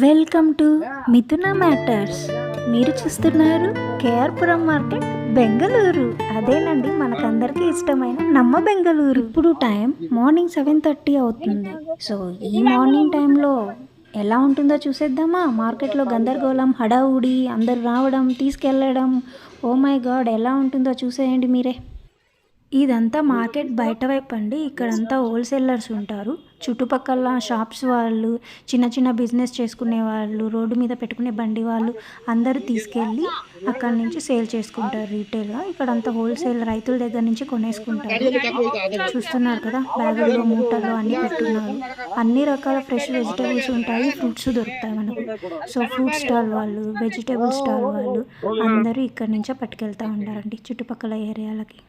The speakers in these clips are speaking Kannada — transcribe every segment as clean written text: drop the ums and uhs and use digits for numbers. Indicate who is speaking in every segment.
Speaker 1: వెల్కమ్ టు మిథున మ్యాటర్స్. మీరు చూస్తున్నారు కేఆర్పురం మార్కెట్, బెంగళూరు. అదేనండి మనకందరికీ ఇష్టమైన నమ్మ బెంగళూరు. ఇప్పుడు టైం మార్నింగ్ 7:30 అవుతుంది. సో ఈ మార్నింగ్ టైంలో ఎలా ఉంటుందో చూసేద్దామా? మార్కెట్లో గందరగోళం, హడావుడి, అందరు రావడం, తీసుకెళ్ళడం, ఓ మై గాడ్, ఎలా ఉంటుందో చూసేయండి మీరే. ఇదంతా మార్కెట్ బయట వైపు అండి. ఇక్కడంతా హోల్సేలర్స్ ఉంటారు. చుట్టుపక్కల షాప్స్ వాళ్ళు, చిన్న చిన్న బిజినెస్ చేసుకునే వాళ్ళు, రోడ్డు మీద పెట్టుకునే బండి వాళ్ళు అందరూ తీసుకెళ్ళి అక్కడి నుంచి సేల్ చేసుకుంటారు రీటైల్గా. ఇక్కడంతా హోల్సేల్ రైతుల దగ్గర నుంచి కొనేసుకుంటారు. చూస్తున్నారు కదా, బ్యాగుల్లో మూటల్లో అన్నీ పెట్టున్నారు. అన్ని రకాల ఫ్రెష్ వెజిటేబుల్స్ ఉంటాయి, ఫ్రూట్స్ దొరుకుతాయి మనకు. సో ఫ్రూట్ స్టాల్ వాళ్ళు, వెజిటేబుల్ స్టాల్ వాళ్ళు అందరూ ఇక్కడి నుంచే పట్టుకెళ్తూ ఉంటారండి చుట్టుపక్కల ఏరియాలకి.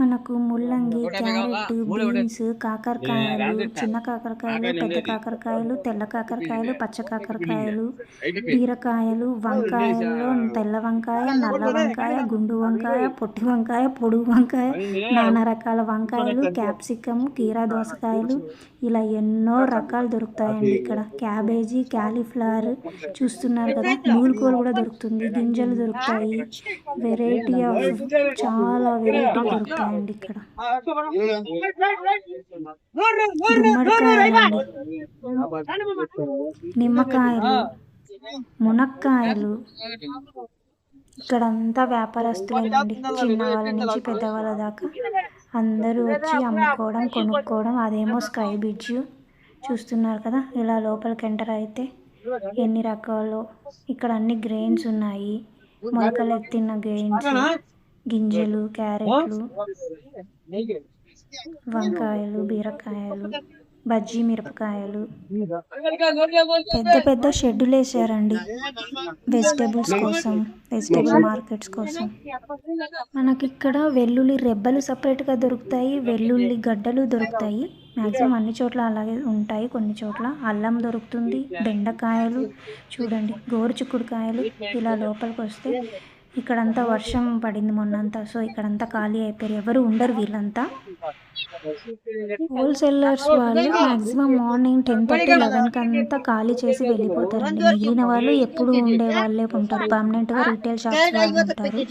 Speaker 1: మనకు ముల్లంగి, క్యారెట్, బీన్స్, కాకరకాయలు, చిన్న కాకరకాయలు, పెద్ద కాకరకాయలు, తెల్ల కాకరకాయలు, పచ్చ కాకరకాయలు, బీరకాయలు, వంకాయల్లో తెల్ల వంకాయ, నల్ల వంకాయ, గుండు వంకాయ, పొట్టి వంకాయ, పొడుగు వంకాయ, నానా రకాల వంకాయలు, క్యాప్సికమ్, కీరా దోసకాయలు, ఇలా ఎన్నో రకాలు దొరుకుతాయండి ఇక్కడ. క్యాబేజీ, క్యాలీఫ్లవర్ చూస్తున్నారు కదా, నూలుకోలు కూడా దొరుకుతుంది, గింజలు దొరుకుతాయి, వెరైటీ ఆఫ్ చాలా వెరైటీ దొరుకుతాయండి ఇక్కడ. గుమ్మడికాయలు, నిమ్మకాయలు, మునక్కాయలు, ఇక్కడంతా వ్యాపారస్తులేనండి. చిన్నవాళ్ళ నుంచి పెద్దవాళ్ళ దాకా అందరూ వచ్చి అమ్ముకోవడం, కొనుక్కోవడం. అదేమో స్కై బ్రిడ్జ్ చూస్తున్నారు కదా, ఇలా లోపలికి ఎంటర్ అయితే ఎన్ని రకాలు. ఇక్కడ అన్ని గ్రెయిన్స్ ఉన్నాయి, మొలకలు ఎత్తిన గ్రెయిన్స్, గింజలు, క్యారెట్లు, వంకాయలు, బీరకాయలు, బజ్జీ మిరపకాయలు. పెద్ద పెద్ద షెడ్యూల్ వేసారండి వెజిటేబుల్స్ కోసం, వెజిటేబుల్ మార్కెట్స్ కోసం. మనకి ఇక్కడ వెల్లుల్లి రెబ్బలు సపరేట్గా దొరుకుతాయి, వెల్లుల్లి గడ్డలు దొరుకుతాయి. మ్యాక్సిమం అన్ని చోట్ల అలాగే ఉంటాయి. కొన్ని చోట్ల అల్లం దొరుకుతుంది, బెండకాయలు చూడండి, గోరుచిక్కుడుకాయలు. ఇలా లోపలికి వస్తే ఇక్కడంతా వర్షం పడింది మొన్నంతా, సో ఇక్కడంతా ఖాళీ అయిపోయారు, ఎవరు ఉండరు వీళ్ళంతా. హోల్సేలర్స్ వాళ్ళు మ్యాక్సిమం మార్నింగ్ 10:30, 11 అంతా ఖాళీ చేసి వెళ్ళిపోతారండి. మిగిలిన వాళ్ళు ఎప్పుడు ఉండే వాళ్ళే ఉంటారు, పర్మనెంట్గా రీటైల్ షాప్స్ వాళ్ళు ఉంటారు.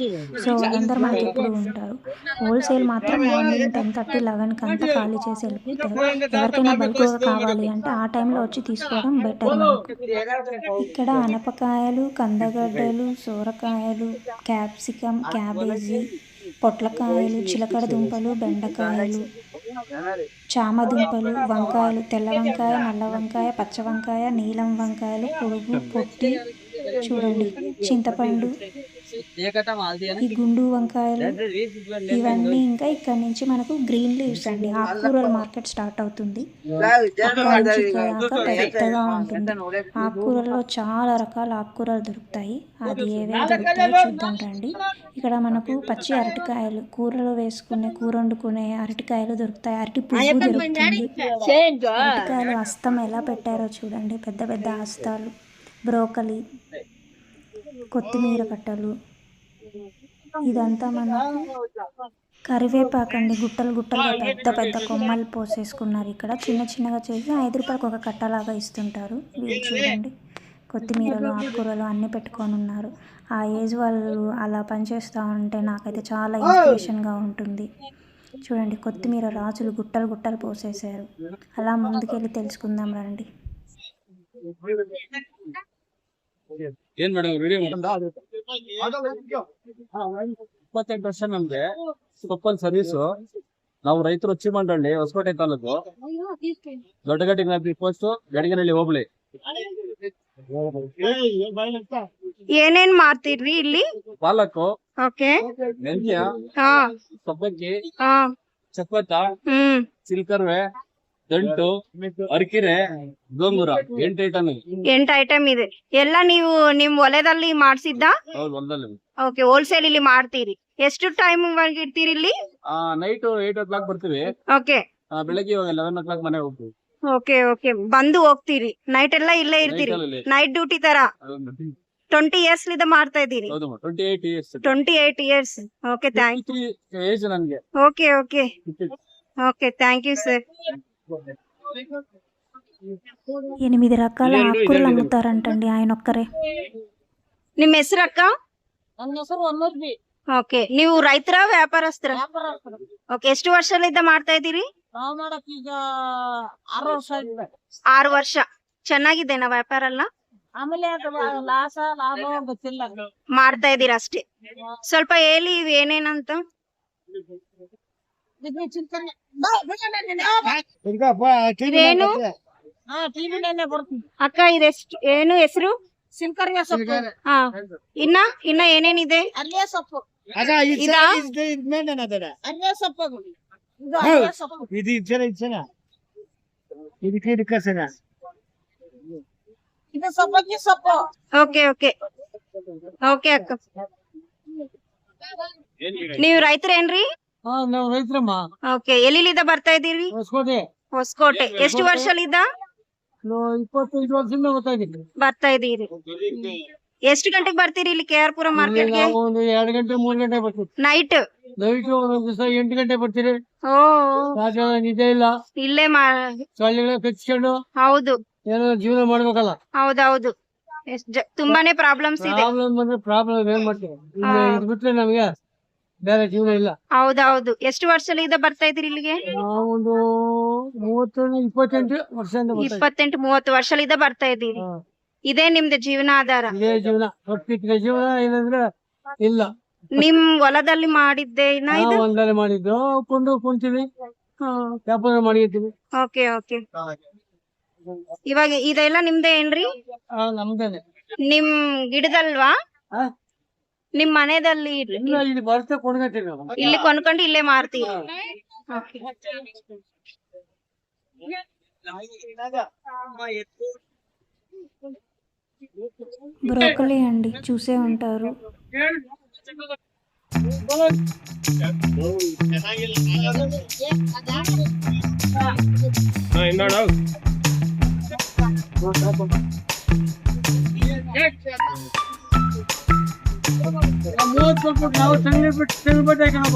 Speaker 1: సో వాళ్ళందరూ మనకి ఎప్పుడు ఉంటారు. హోల్సేల్ మాత్రం మార్నింగ్ 10:30, 11 అంతా ఖాళీ చేసి వెళ్ళిపోతారు. ఎవరికైనా బల్క్గా కావాలి అంటే ఆ టైంలో వచ్చి తీసుకోవడం బెటర్ మనకు. ఇక్కడ అనపకాయలు, కందగడ్డలు, సోరకాయలు, క్యాప్సికమ్, క్యాబేజీ, పొట్లకాయలు, చిలకడ దుంపలు, బెండకాయలు, చామదుంపలు, వంకాయలు, తెల్ల వంకాయ, నల్ల వంకాయ, పచ్చ వంకాయ, నీలం వంకాయలు, పొడుగు, పొట్టి చూడండి, చింతపండు, ఈ గుండు వంకాయలు, ఇవన్నీ. ఇంకా ఇక్కడ నుంచి మనకు గ్రీన్ లీవ్స్ అండి, ఆకుకూరల మార్కెట్ స్టార్ట్ అవుతుంది. పెద్దగా ఉంటుంది. ఆకుకూరల్లో చాలా రకాల ఆకుకూరలు దొరుకుతాయి. అది ఏవేవి దొరుకుతాయో చూద్దాం రండి. ఇక్కడ మనకు పచ్చి అరటికాయలు, కూరలో వేసుకునే, కూర వండుకునే అరటికాయలు దొరుకుతాయి. అరటి పువ్వు దొరుకుతుంది. అరటికాయలు హస్తం ఎలా పెట్టారో చూడండి, పెద్ద పెద్ద హస్తాలు. బ్రోకలి, కొత్తిమీర కట్టలు, ఇదంతా మనకు కరివేపాకండి. గుట్టలు గుట్టలుగా పెద్ద పెద్ద కొమ్మలు పోసేసుకున్నారు. ఇక్కడ చిన్న చిన్నగా చేసి 5 రూపాయలకు ఒక కట్టలాగా ఇస్తుంటారు. వీళ్ళు చూడండి, కొత్తిమీరలు, ఆకుకూరలు అన్నీ పెట్టుకొని ఉన్నారు. ఆ ఏజ్ వాళ్ళు అలా పనిచేస్తూ ఉంటే నాకైతే చాలా ఇన్స్పిరేషన్గా ఉంటుంది. చూడండి, కొత్తిమీర రాజులు గుట్టలు గుట్టలు పోసేసారు. అలా ముందుకెళ్ళి తెలుసుకుందాం రండి.
Speaker 2: ಏನ್ ಮೇಡಮ್ ವಿಡಿಯೋ 28 ನಮ್ಗೆ ಕೊಪ್ಪಲ್ ಸರ್ವಿಸು. ನಾವು ರೈತರು ಚಿಮಂಡಳ್ಳಿ, ಹೊಸಕೋಟೆ ತಾಲೂಕು, ದೊಡ್ಡಗಟ್ಟಿ ಪೋಸ್ಟ್, ಗಡಿಗನಹಳ್ಳಿ ಹೋಬಳಿ.
Speaker 3: ಏನೇನ್ ಮಾಡ್ತೀರಿ ಇಲ್ಲಿ?
Speaker 2: ಪಾಲಕ್ಕು,
Speaker 3: ಓಕೆ,
Speaker 2: ಮೆಂತ್ಯ, ಸಬ್ಬಕ್ಕಿ, ಚಕ್ವತ್ತ, ಚಿಲ್ಕರ್ವೆ, ದಂಟು, ಅರಕಿರೆ, ಗೋಂಗೂರ. 8
Speaker 3: ಐಟಮ್ ಇದೆ. ಎಲ್ಲ ನೀವು ನಿಮ್ ಹೊಲದಲ್ಲಿ ಮಾಡ್ಸಿದ್ದ?
Speaker 2: ಹೌದು, ಹೊಲದಲ್ಲಿ.
Speaker 3: ಓಕೆ, ಹೋಲ್ಸೇಲ್ ಇಲ್ಲಿ ಮಾಡ್ತೀರಿ. ಎಷ್ಟು ಟೈಮ್ ಇರ್ತೀರಿ ಇಲ್ಲಿ?
Speaker 2: ನೈಟ್ 8 o'clock ಬರ್ತೀವಿ.
Speaker 3: ಓಕೆ,
Speaker 2: ಬೆಳಗ್ಗೆ 11 o'clock ಮನೆ ಹೋಗ್ತೀವಿ.
Speaker 3: ಓಕೆ ಓಕೆ, ಬಂದು ಹೋಗ್ತೀರಿ. ನೈಟ್ ಎಲ್ಲ ಇಲ್ಲೇ ಇರ್ತೀರಿ, ನೈಟ್ ಡ್ಯೂಟಿ ತರ. 20 years ಲಿಂದ ಮಾಡ್ತಾ ಇದ್ದೀರಿ?
Speaker 2: 28 years.
Speaker 3: 28 years. Okay, thank you.
Speaker 2: Age ನನಗೆ.
Speaker 3: Okay okay okay, thank you sir.
Speaker 1: 8 రకాల ఆకుకూరలు అమ్ముతారంటండి ఆయన ఒక్కరే.
Speaker 3: ನಿಮ್ಮ ಹೆಸರು ಅಕ್ಕ?
Speaker 4: ನನ್ನ ಹೆಸರು ಅನ್ನೋದ್ವಿ.
Speaker 3: ಓಕೆ, ನೀವು ರೈತರ ವ್ಯಾಪಾರಸ್ಥರ?
Speaker 4: ವ್ಯಾಪಾರಸ್ಥರು.
Speaker 3: ಓಕೆ, ಎಷ್ಟು ವರ್ಷದಿಂದ ಮಾಡ್ತಾ ಇದ್ದೀರಿ?
Speaker 4: ನಾವ್ ಮಾಡಕ್ ಈಗ 6 ವರ್ಷ ಆಗಿದೆ.
Speaker 3: 6 ವರ್ಷ. ಚೆನ್ನಾಗಿದೆನಾ ವ್ಯಾಪಾರ ಎಲ್ಲ?
Speaker 4: ಆಮೇಲೆ ಅದು ಲಾಸ ಲಾಭ ಗೊತ್ತಿಲ್ಲ.
Speaker 3: ಮಾಡ್ತಾ ಇದ್ದೀರಾ ಅಷ್ಟೇ. ಸ್ವಲ್ಪ ಹೇಳಿ ಇವ್ ಏನೇನಂತ.
Speaker 4: ಇದು ಚಿಂತನೆ
Speaker 3: ಇದೇನು
Speaker 4: ಟಿವಿನೇ ಬರ್ತೀನಿ.
Speaker 3: ಅಕ್ಕ ಇದೆಷ್ಟು ಏನು ಹೆಸರು?
Speaker 4: ಸಿಂಕರ್ಗೆ ಸೊಪ್ಪು,
Speaker 3: ಹಾ, ಇನ್ನ ಏನೇನಿದೆ?
Speaker 4: ಅಲ್ಲೇ ಸೊಪ್ಪು,
Speaker 3: ಇದಾ?
Speaker 4: ಅಲ್ಲೇ ಸೊಪ್ಪು ಅದು. ಇದು ಅಲ್ಲೇ ಸೊಪ್ಪು. ಇದು ಸೊಪ್ಪಕ್ಕೆ ಸೊಪ್ಪು.
Speaker 3: ಓಕೆ ಓಕೆ ಓಕೆ ಅಕ್ಕ, ನೀವು ರೈತರೇನ್ರಿ?
Speaker 2: ಹಾ ನಾವ್ ರೈತರಮ್ಮ.
Speaker 3: ಓಕೆ, ಎಲ್ಲಿಂದ ಬರ್ತಾ ಇದ್ದೀರಿ?
Speaker 2: ಹೊಸಕೋಟೆ.
Speaker 3: ಹೊಸಕೋಟೆ. ಎಷ್ಟು ವರ್ಷಲಿಂದ
Speaker 2: 25 ವರ್ಷದಿಂದ ಬರ್ತಾ ಇದ್ದೀವಿ.
Speaker 3: ಬರ್ತಾ ಇದ್ದೀರಿ? ಎಷ್ಟು ಗಂಟೆಗೆ ಬರ್ತೀರಿ ಇಲ್ಲಿ ಕೆ ಆರ್ ಪುರಂ ಮಾರ್ಕೆಟ್ಗೆ?
Speaker 2: ನಾವು ಒಂದು 2 ಗಂಟೆ 3 ಗಂಟೆ ಬರ್ತೀವಿ.
Speaker 3: ನೈಟ್
Speaker 2: ನೈಟ್ ಒಂದೊಂದ್ ದಿವಸ 8 ಗಂಟೆ ಬರ್ತೀರಿ.
Speaker 3: ಓ,
Speaker 2: ರಾತ್ರಿ ನಿದ್ದೆ ಇಲ್ಲ,
Speaker 3: ಇಲ್ಲೇ
Speaker 2: ಸೊಳ್ಳೆಗಳ ಕಚ್ಕೊಂಡು
Speaker 3: ಹೌದು
Speaker 2: ಏನೋ ಜೀವನ ಮಾಡ್ಬೇಕಲ್ಲ.
Speaker 3: ಹೌದೌದು, ತುಂಬಾನೇ ಪ್ರಾಬ್ಲಮ್ಸ್ ಇದೆ.
Speaker 2: ಪ್ರಾಬ್ಲಮ್ ಬಂದ್ರೆ ಪ್ರಾಬ್ಲಮ್ ಏನ್ ಮಾಡ್ತೀವಿ, ಇದು ಬಿಟ್ರೆ ನಮ್ಗೆ ಬೇರೆ ಜೀವನ ಇಲ್ಲ.
Speaker 3: ಹೌದೌದು. ಎಷ್ಟು ವರ್ಷಲಿಂದ ಬರ್ತಾ ಇದ್ದೀರಿ ಇಲ್ಲಿಗೆ?
Speaker 2: ನಾವೊಂದು 28 ವರ್ಷದಿಂದ ಬರ್ತಾ ಇದ್ದೀವಿ.
Speaker 3: 28-30 ವರ್ಷಲಿಂದ ಬರ್ತಾ ಇದ್ದೀರಿ.
Speaker 2: ಹಾ.
Speaker 3: ಇದೇ ನಿಮ್ದು ಜೀವನ ಆಧಾರ?
Speaker 2: ಇದೇ ಜೀವನ. ಹೊತ್ತಿಗೆ ಜೀವನ ಏನಂದ್ರೆ ಇಲ್ಲ.
Speaker 3: ನಿಮ್ ಹೊಲದಲ್ಲಿ ಮಾಡಿದ್ದೆ ಇದು?
Speaker 2: ಒಂದಲೆ ಮಾಡಿದ್ದು ಕುಂತೀವಿ, ವ್ಯಾಪಾರ ಮಾಡಿರ್ತೀವಿ.
Speaker 3: Okay okay. ಇವಾಗ ಇದೆಲ್ಲ ನಿಮ್ದೇ ಏನ್ರಿ?
Speaker 2: ನಮ್ದೇನೆ.
Speaker 3: ನಿಮ್ ಗಿಡದಲ್ವಾ?
Speaker 2: ಹಾ.
Speaker 3: ನಿಮ್ ಮನೆದಲ್ಲಿ
Speaker 2: ಇಲ್ಲ, ಇಲ್ಲಿ ಬರ್ತಾ ಕೊಂಡ್ಕೊತೀವಿ ನಾವು.
Speaker 3: ಇಲ್ಲಿ ಕೊಂಡ್ಕೊಂಡು ಇಲ್ಲೇ ಮಾರ್ತೀವಿ? ಓಕೆ.
Speaker 1: బ్రోకలీ అండి, చూసే ఉంటారు.
Speaker 2: ನಾವು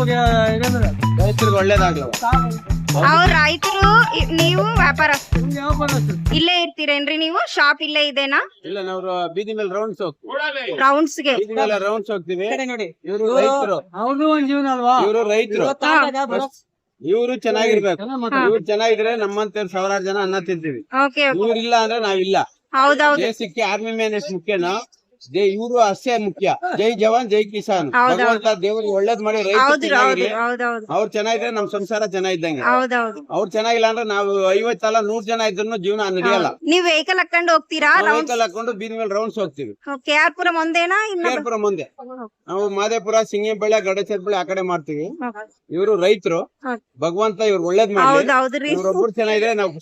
Speaker 2: ರೈತರಿಗೆ ಒಳ್ಳೇದಾಗ್ಲವ.
Speaker 3: ಅವ್ರ ರೈತರು, ನೀವು ವ್ಯಾಪಾರಸ್ಥರು. ಇಲ್ಲೇ ಇರ್ತೀರೇನ್ರಿ ನೀವು? ಶಾಪ್ ಇಲ್ಲೇ ಇದೆನಾ?
Speaker 2: ಇಲ್ಲ, ನಾವು ಬೀದಿ ಮೇಲೆ ರೌಂಡ್ಸ್ ಹೋಗ್ತೀವಿ.
Speaker 3: ರೌಂಡ್ಸ್ ಗೆ
Speaker 2: ಬೀದಿ ಮೇಲೆ ರೌಂಡ್ಸ್ ಹೋಗ್ತೀವಿ.
Speaker 4: ನೋಡಿ,
Speaker 2: ಇವರು ರೈತರು,
Speaker 4: ಅವ್ರದ್ದು ಒಂದ್ ಜೀವನ ಅಲ್ವಾ?
Speaker 2: ಇವರು ರೈತರು. ಇವ್ರು ಚೆನ್ನಾಗಿರ್ಬೇಕು. ಇವ್ರು ಚೆನ್ನಾಗಿದ್ರೆ ನಮ್ಮಂತ ಸಾವಿರಾರು ಜನ ಅನ್ನ ತಿಂತೀವಿ.
Speaker 3: Okay okay.
Speaker 2: ಇವ್ರಿಲ್ಲ ಅಂದ್ರೆ ನಾವಿಲ್ಲ.
Speaker 3: ಹೌದೌದು
Speaker 2: ದೇಶಕ್ಕೆ ಆರ್ಮಿ ಮ್ಯಾನ್ ಎಷ್ಟು ಮುಖ್ಯನೋ ಇವರು ಅಷ್ಟೇ ಮುಖ್ಯ. ಜೈ ಜವಾನ್ ಜೈ ಕಿಸಾನ್.
Speaker 3: ಹೌದೌದು.
Speaker 2: ಭಗವಂತ ದೇವ್ರಿಗೆ ಒಳ್ಳೇದ್ ಮಾಡಿ ರೈತರು
Speaker 3: ಹೌದು ಹೌದು
Speaker 2: ಚೆನ್ನಾಗಿರ್ಲಿ.
Speaker 3: ಹೌದೌದು
Speaker 2: ಅವ್ರು ಚೆನ್ನಾಗಿದ್ರೆ ನಮ್ ಸಂಸಾರ ಚೆನ್ನಾಗಿದ್ದಂಗೆ.
Speaker 3: ಹೌದೌದು.
Speaker 2: ಅವ್ರು ಚೆನ್ನಾಗಿಲ್ಲ ಅಂದ್ರೆ ನಾವು 50 ಅಲ್ಲ 100 ಜನ ಇದ್ರು ಜೀವನ ನಡೆಯಲ್ಲ.
Speaker 3: ನೀವ್ ವೆಹಿಕಲ್ ಹಾಕೊಂಡು ಹೋಗ್ತೀರಾ?
Speaker 2: ವೆಹಿಕಲ್ ಹಾಕೊಂಡು ಬೀದಿ ಮೇಲೆ ರೌಂಡ್ಸ್ ಹೋಗ್ತೀವಿ.
Speaker 3: ಕೆ ಆರ್ ಪುರಂ ಒಂದೇನಾ?
Speaker 2: ಕೇರ್ಪುರ ಮುಂದೆ ನಾವು ಮಾದೇಪುರ, ಸಿಂಗಿಬೆಳೆ, ಗಡಚೇರ್ಪುಳೆ ಆ ಕಡೆ ಮಾಡ್ತೀವಿ. ಇವರು ರೈತರು. ಭಗವಂತ ಇವ್ರು ಒಳ್ಳೇದ್ ಮಾಡಿ.
Speaker 3: ಹೌದೌದ್ರಿ.
Speaker 2: ಇವ್ರೊಬ್ರು ಚೆನ್ನಾಗಿದ್ರೆ ನಾವು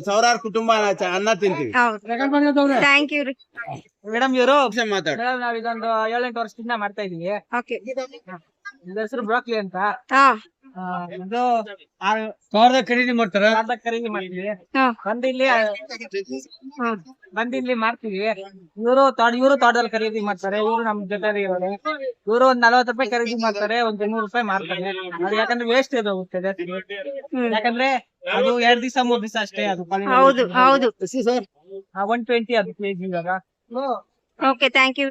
Speaker 2: ಸಾವಿರಾರು ಕುಟುಂಬ ಅನ್ನ ತಿಂತೀವಿ.
Speaker 3: ಹೌದು. ಥ್ಯಾಂಕ್ ಯು ರೀ.
Speaker 4: ಮೇಡಮ್ ಇವರು
Speaker 2: ಮಾತಾಡ.
Speaker 4: ನಾವ್ ಇದೊಂದು 7-8 ವರ್ಷದಿಂದ ಮಾಡ್ತಾ ಇದೀವಿ.
Speaker 3: ಓಕೆ.
Speaker 4: ಇದ್ರ ಹೆಸರು ಬ್ರೋಕ್ಲಿ ಅಂತ.
Speaker 3: ಹಾ
Speaker 4: ಇದು
Speaker 2: ತೋಟದಾಗ ಖರೀದಿ ಮಾಡ್ತಾರ.
Speaker 4: ಖರೀದಿ ಮಾಡ್ತೀವಿ.
Speaker 3: ಹಾ
Speaker 4: ಬಂದಿಲ್ಲಿ ಮಾಡ್ತೀವಿ. ಇವರು ತೋಟದಲ್ಲಿ ಖರೀದಿ ಮಾಡ್ತಾರೆ. ಇವರು ನಮ್ ಜೊತೆ ಇರೋರು. ಇವರು ಒಂದ್ 40 ರೂಪಾಯಿ ಖರೀದಿ ಮಾಡ್ತಾರೆ, ಒಂದ್ 200 ರೂಪಾಯಿ ಮಾರ್ತಾರೆ. ಅದು ಯಾಕಂದ್ರೆ ವೇಸ್ಟ್ ಇದು ಹೋಗ್ತದೆ. ಯಾಕಂದ್ರೆ ಅದು 2 ದಿವಸ 3 ದಿವಸ ಅಷ್ಟೇ. ಅದು
Speaker 3: ಹೌದು ಹೌದು.
Speaker 4: 120 ಅದು ಕೆಜಿ ಇವಾಗ.
Speaker 3: Okay, thank you.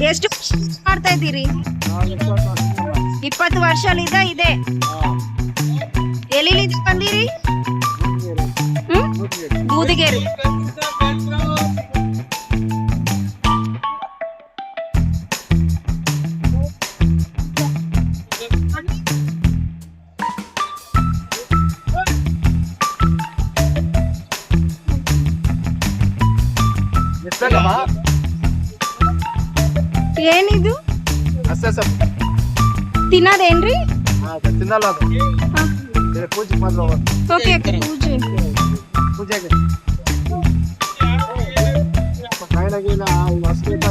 Speaker 3: ಎಷ್ಟು ಮಾಡ್ತಾ ಇದ್ದೀರಿ? 20 ವರ್ಷಲಿಂದ ಇದೆ. ಎಲ್ಲಿಂದ ಬಂದಿರಿ? ಬೂದಿಗೇರಿ. ಏನಿದು? ತಿನ್ನೋದೇನ್ರಿ?
Speaker 5: ತಿನ್ನಲ್ಲ ಅದು ಪೂಜೆ ಮಾತ್ರ
Speaker 3: ಓಕೆ ಓಕೆ ಪೂಜೆ
Speaker 5: ಪೂಜೆಗೆ ಕಾಯಿಲೆಗಿಲ್ಲ ಹೊಸಬೇಕ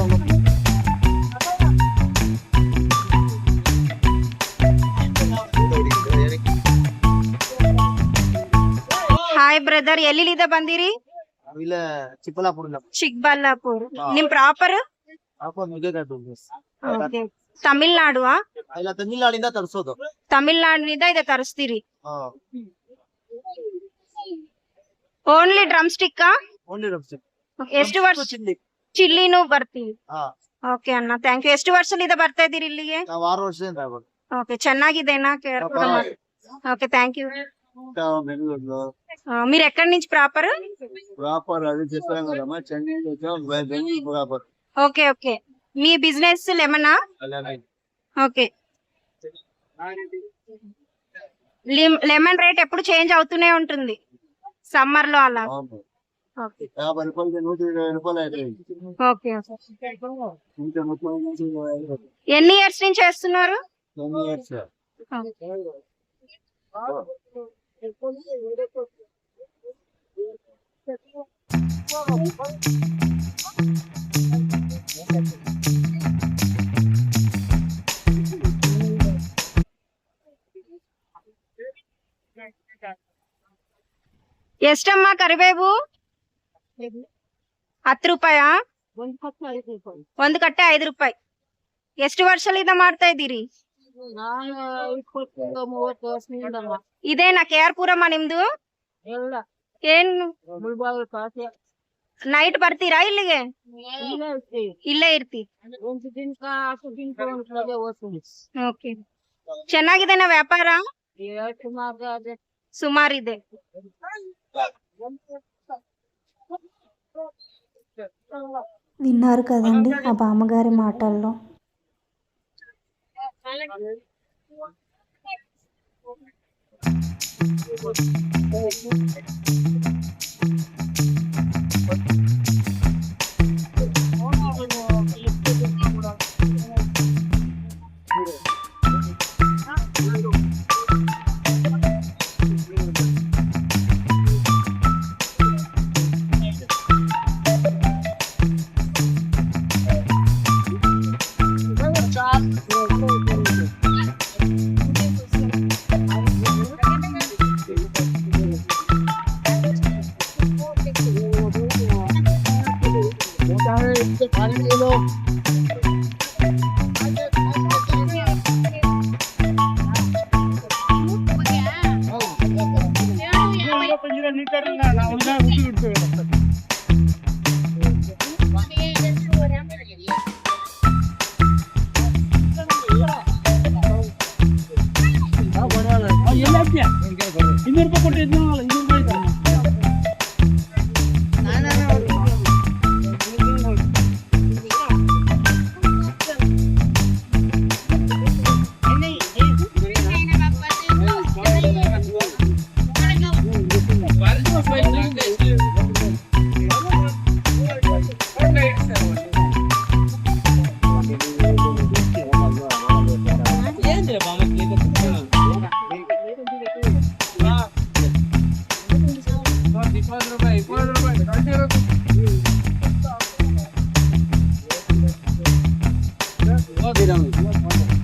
Speaker 3: ಹಾಯ್ ಬ್ರದರ್ ಎಲ್ಲಿಂದ ಬಂದಿರಿ?
Speaker 5: ಇಲ್ಲ ಚಿಕ್ಕಬಳ್ಳಾಪುರ
Speaker 3: ಚಿಕ್ಕಬಳ್ಳಾಪುರ್. ನಿಮ್ ಪ್ರಾಪರ್ ತಮಿಳ್ನಾಡು?
Speaker 5: ಇಲ್ಲ ತಮಿಳ್ನಾಡಿಂದ ತರಿಸೋದು.
Speaker 3: ತಮಿಳ್ನಾಡಿನಿಂದ ಇದೆ ತರಿಸ್ತೀರಿ? Only drum stick? ಎಷ್ಟು ವರ್ಷ? ಚಿಲ್ಲಿನೂ ಬರ್ತೀವಿ. ಓಕೆ ಅಣ್ಣ ಥ್ಯಾಂಕ್ ಯು. ಎಷ್ಟು ವರ್ಷದಿಂದ ಬರ್ತಾ ಇದೀರಿ ಇಲ್ಲಿಗೆ?
Speaker 5: 6 ವರ್ಷದಿಂದ ಆಗೋದು.
Speaker 3: ಓಕೆ ಚೆನ್ನಾಗಿದೆನಾ కేర్? Okay thank you. మీరు ఎక్కడి నుంచి ప్రాపర్?
Speaker 5: ప్రాపర్ అది చెప్పాను కదమ్మా, Chennai Bengaluru proper.
Speaker 3: Okay okay. మీ బిజినెస్ లెమనా? ఓకే. లెమన్ రేట్ ఎప్పుడు చేంజ్ అవుతూనే ఉంటుంది సమ్మర్ లో అలా? ఓకే
Speaker 5: 50 రూపాయలు 120 రూపాయలు అయిపోయింది.
Speaker 3: ఓకే. ఎన్ని ఇయర్స్ నుంచి చేస్తున్నారు?
Speaker 5: 10 years.
Speaker 3: ಎಷ್ಟಮ್ಮ ಕರಿಬೇವು? 10 ರೂಪಾಯ? ಒಂದು ಕಟ್ಟೆ 5 ರೂಪಾಯಿ. ಎಷ್ಟು ವರ್ಷದಿಂದ ಮಾಡ್ತಾ ಇದ್ದೀರಿ? ಇದೇನಾ KR ಪುರಮ್ಮ ನಿಮ್ದು? ಏನು ನೈಟ್ ಬರ್ತೀರಾ ಇಲ್ಲಿಗೆ? ಇಲ್ಲೇ ಇರ್ತಿ? ಓಕೆ. ಚೆನ್ನಾಗಿದೆನಾ ವ್ಯಾಪಾರ? ಸುಮಾರಿದೆ.
Speaker 1: విన్నారు కదండి ఆ బామ్మగారి మాటల్లో.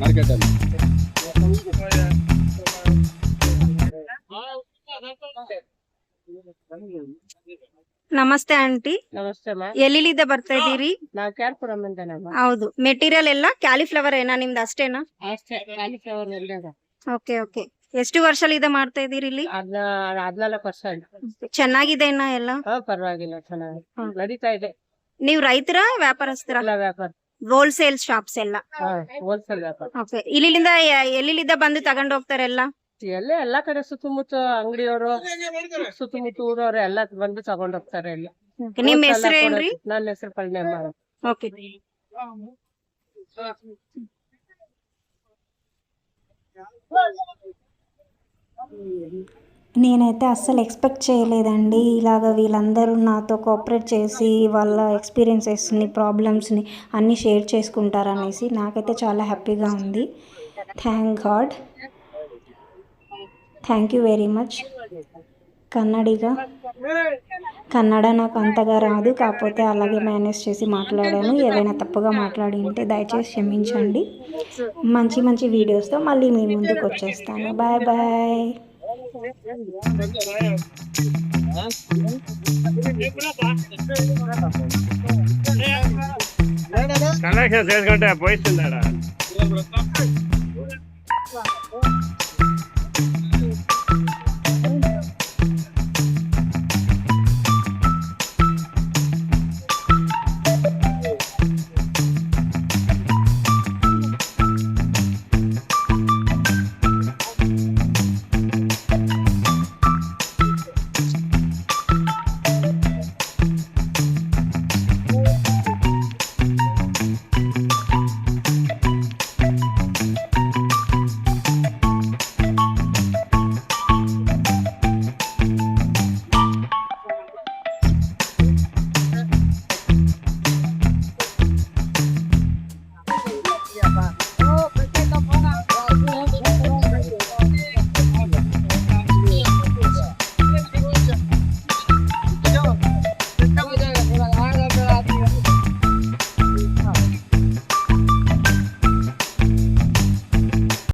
Speaker 2: మార్కెట్ ಅಲ್ಲಿ
Speaker 3: ನಮಸ್ತೆ ಆಂಟಿ.
Speaker 4: ನಮಸ್ತೆ ಮ್ಯಾಮ್.
Speaker 3: ಎಲ್ಲಿಂದ ಬರ್ತಾ ಇದೀರಿ?
Speaker 4: ನಾವು ಕ್ಯಾರ್ಪುರಂ ಅಂತಾನಮ್ಮ.
Speaker 3: ಹೌದು. ಮೆಟೀರಿಯಲ್ ಎಲ್ಲ ಕ್ಯಾಲಿಫ್ಲವರ್ ಏನಾ ನಿಮ್ದು ಅಷ್ಟೇನಾ?
Speaker 4: ಅಷ್ಟೇ ಕ್ಯಾಲಿಫ್ಲವರ್ ಎಲ್ಲ.
Speaker 3: Okay okay. ಎಷ್ಟು ವರ್ಷದಿಂದ ಮಾಡ್ತಾ ಇದೀರಿ ಇಲ್ಲಿ?
Speaker 4: 14 ವರ್ಷ ಆಯ್ತು.
Speaker 3: ಚೆನ್ನಾಗಿದೆನಾ ಎಲ್ಲ?
Speaker 4: ಪರವಾಗಿಲ್ಲ, ಚೆನ್ನಾಗಿ ನಡೀತಾ ಇದೆ.
Speaker 3: ನೀವು ರೈತರ ವ್ಯಾಪಾರಸ್ಥರ?
Speaker 4: ಎಲ್ಲ ವ್ಯಾಪಾರ
Speaker 3: ಹೋಲ್ಸೇಲ್ ಶಾಪ್ಸ್ ಎಲ್ಲ?
Speaker 4: ಹೋಲ್ಸೇಲ್ ವ್ಯಾಪಾರ.
Speaker 3: ಓಕೆ. ಇಲ್ಲಿಂದ ಎಲ್ಲಿಂದ ಬಂದು ತಗೊಂಡು ಹೋಗ್ತಾರೆ ಎಲ್ಲ?
Speaker 4: ಎಲ್ಲಾ ಕಡೆ ಸುತ್ತಮುತ್ತ ಅಂಗಡಿಯವರು ಸುತ್ತಮುತ್ತ ಊರವ್ರು ಎಲ್ಲ ಬಂದು ತಗೊಂಡ್ ಹೋಗ್ತಾರೆ ಎಲ್ಲ.
Speaker 3: ನಿಮ್ ಹೆಸರು ಏನ್ರಿ?
Speaker 4: ನನ್ನ ಹೆಸರು ಪಳ್ಳಿಯಮ್ಮ.
Speaker 3: ಓಕೆ.
Speaker 1: నేనైతే అస్సలు ఎక్స్పెక్ట్ చేయలేదండి ఇలాగ వీళ్ళందరూ నాతో కోఆపరేట్ చేసి వాళ్ళ ఎక్స్పీరియన్సెస్ని ప్రాబ్లమ్స్ని అన్నీ షేర్ చేసుకుంటారనేసి. నాకైతే చాలా హ్యాపీగా ఉంది. Thank God. Thank you very much. Kannada నాకు అంతగా రాదు, కాకపోతే అలాగే మేనేజ్ చేసి మాట్లాడాను. ఏదైనా తప్పుగా మాట్లాడి ఉంటే దయచేసి క్షమించండి. మంచి మంచి వీడియోస్తో మళ్ళీ మీ ముందుకు వచ్చేస్తాను. Bye bye.
Speaker 6: కనెక్షన్ చేసుకుంటే పోయిస్తుందా